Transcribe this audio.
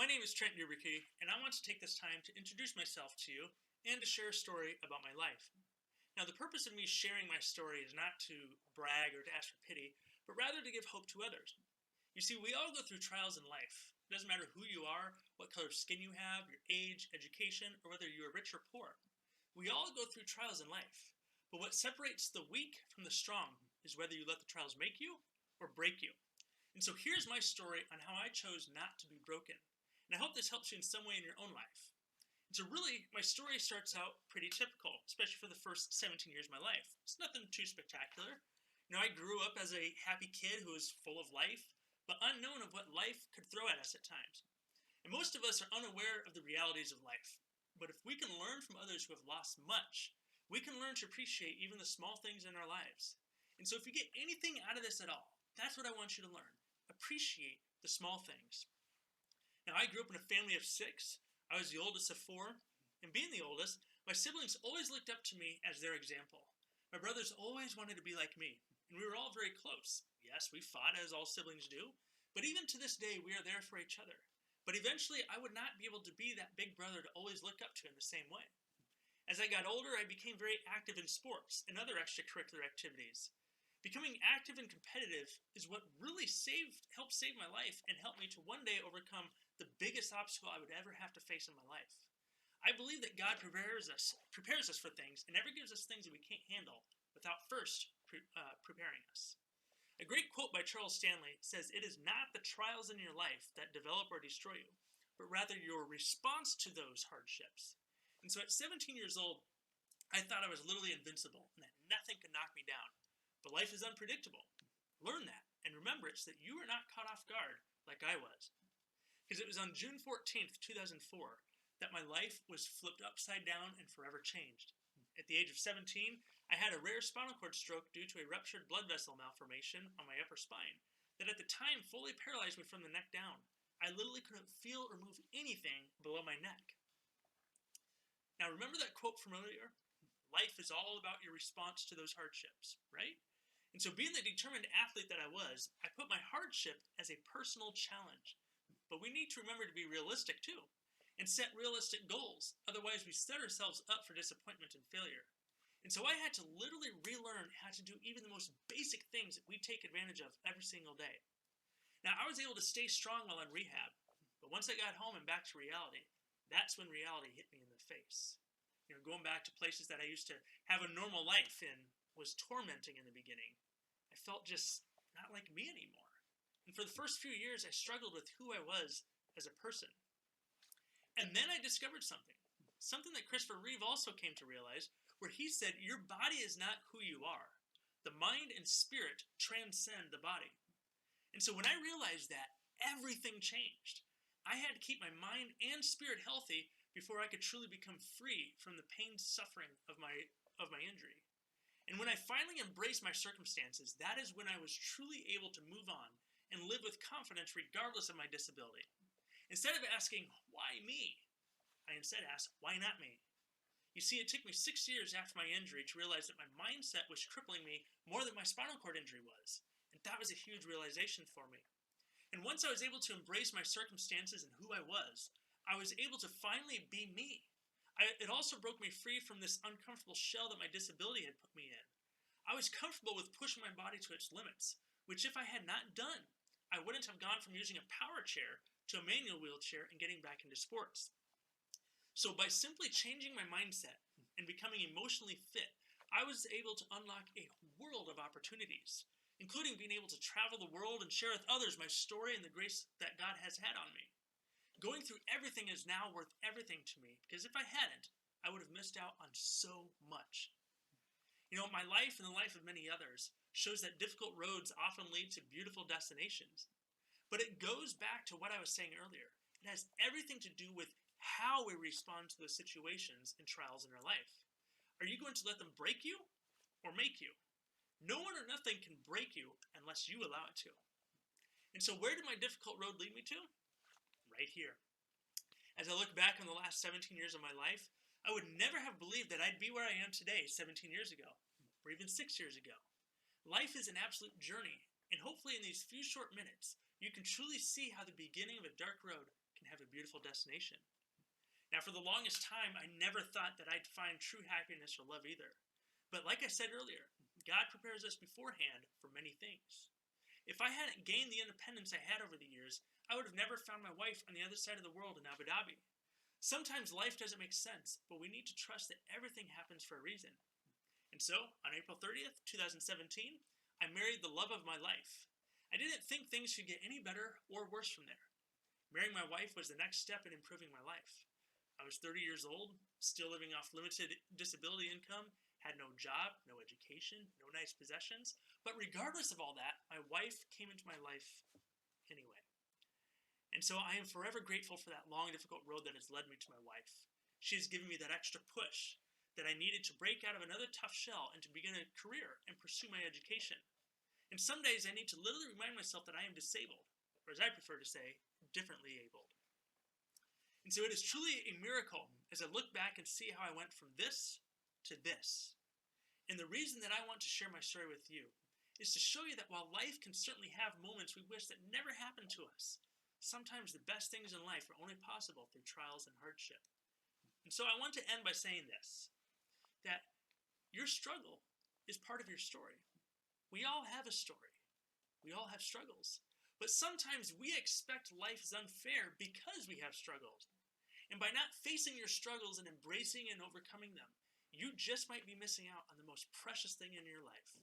My name is Trent Newberkey, and I want to take this time to introduce myself to you and to share a story about my life. Now, the purpose of me sharing my story is not to brag or to ask for pity, but rather to give hope to others. You see, we all go through trials in life. It doesn't matter who you are, what color skin you have, your age, education, or whether you are rich or poor. We all go through trials in life. But what separates the weak from the strong is whether you let the trials make you or break you. And so here's my story on how I chose not to be broken. And I hope this helps you in some way in your own life. And so really, my story starts out pretty typical, especially for the first 17 years of my life. It's nothing too spectacular. I grew up as a happy kid who was full of life, but unknown of what life could throw at us at times. And most of us are unaware of the realities of life. But if we can learn from others who have lost much, we can learn to appreciate even the small things in our lives. And so if you get anything out of this at all, that's what I want you to learn. Appreciate the small things. Now, I grew up in a family of 6. I was the oldest of 4. And being the oldest, my siblings always looked up to me as their example. My brothers always wanted to be like me. And we were all very close. Yes, we fought as all siblings do. But even to this day, we are there for each other. But eventually, I would not be able to be that big brother to always look up to in the same way. As I got older, I became very active in sports and other extracurricular activities. Becoming active and competitive is what really helped save my life and helped me to one day overcome the biggest obstacle I would ever have to face in my life. I believe that God prepares us for things and never gives us things that we can't handle without first preparing us. A great quote by Charles Stanley says, "It is not the trials in your life that develop or destroy you, but rather your response to those hardships." And so at 17 years old, I thought I was literally invincible and that nothing could knock me down. But life is unpredictable. Learn that and remember it so that you are not caught off guard like I was. Because it was on June 14th, 2004, that my life was flipped upside down and forever changed. At the age of 17, I had a rare spinal cord stroke due to a ruptured blood vessel malformation on my upper spine that at the time fully paralyzed me from the neck down. I literally couldn't feel or move anything below my neck. Now, remember that quote from earlier? Life is all about your response to those hardships, right? And so being the determined athlete that I was, I put my hardship as a personal challenge. But we need to remember to be realistic too and set realistic goals. Otherwise, we set ourselves up for disappointment and failure. And so I had to literally relearn how to do even the most basic things that we take advantage of every single day. Now, I was able to stay strong while in rehab, but once I got home and back to reality, that's when reality hit me in the face. Going back to places that I used to have a normal life in was tormenting in the beginning. I felt just not like me anymore. And for the first few years, I struggled with who I was as a person. And then I discovered something that Christopher Reeve also came to realize, where he said, your body is not who you are. The mind and spirit transcend the body. And so when I realized that, everything changed. I had to keep my mind and spirit healthy before I could truly become free from the pain and suffering of my injury. And when I finally embraced my circumstances, that is when I was truly able to move on and live with confidence regardless of my disability. Instead of asking, why me? I instead asked, why not me? You see, it took me 6 years after my injury to realize that my mindset was crippling me more than my spinal cord injury was. And that was a huge realization for me. And once I was able to embrace my circumstances and who I was able to finally be me. It also broke me free from this uncomfortable shell that my disability had put me in. I was comfortable with pushing my body to its limits, which if I had not done, I wouldn't have gone from using a power chair to a manual wheelchair and getting back into sports. So by simply changing my mindset and becoming emotionally fit, I was able to unlock a world of opportunities, including being able to travel the world and share with others my story and the grace that God has had on me. Going through everything is now worth everything to me, because if I hadn't, I would have missed out on so much. My life and the life of many others shows that difficult roads often lead to beautiful destinations. But it goes back to what I was saying earlier. It has everything to do with how we respond to those situations and trials in our life. Are you going to let them break you or make you? No one or nothing can break you unless you allow it to. And so where did my difficult road lead me to? Right here. As I look back on the last 17 years of my life, I would never have believed that I'd be where I am today 17 years ago, or even 6 years ago. Life is an absolute journey, and hopefully in these few short minutes, you can truly see how the beginning of a dark road can have a a beautiful destination. Now, for the longest time, I never thought that I'd find true happiness or love either. But like I said earlier, God prepares us beforehand for many things. If I hadn't gained the independence I had over the years, I would have never found my wife on the other side of the world in Abu Dhabi. Sometimes life doesn't make sense, but we need to trust that everything happens for a reason. And so, on April 30th, 2017, I married the love of my life. I didn't think things could get any better or worse from there. Marrying my wife was the next step in improving my life. I was 30 years old, still living off limited disability income, had no job, no education, no nice possessions, but regardless of all that, my wife came into my life anyway. And so I am forever grateful for that long, difficult road that has led me to my wife. She has given me that extra push that I needed to break out of another tough shell and to begin a career and pursue my education. And some days I need to literally remind myself that I am disabled, or as I prefer to say, differently abled. And so it is truly a miracle as I look back and see how I went from this to this. And the reason that I want to share my story with you is to show you that while life can certainly have moments we wish that never happened to us, sometimes the best things in life are only possible through trials and hardship. And so I want to end by saying this, that your struggle is part of your story. We all have a story. We all have struggles. But sometimes we expect life is unfair because we have struggles. And by not facing your struggles and embracing and overcoming them, you just might be missing out on the most precious thing in your life.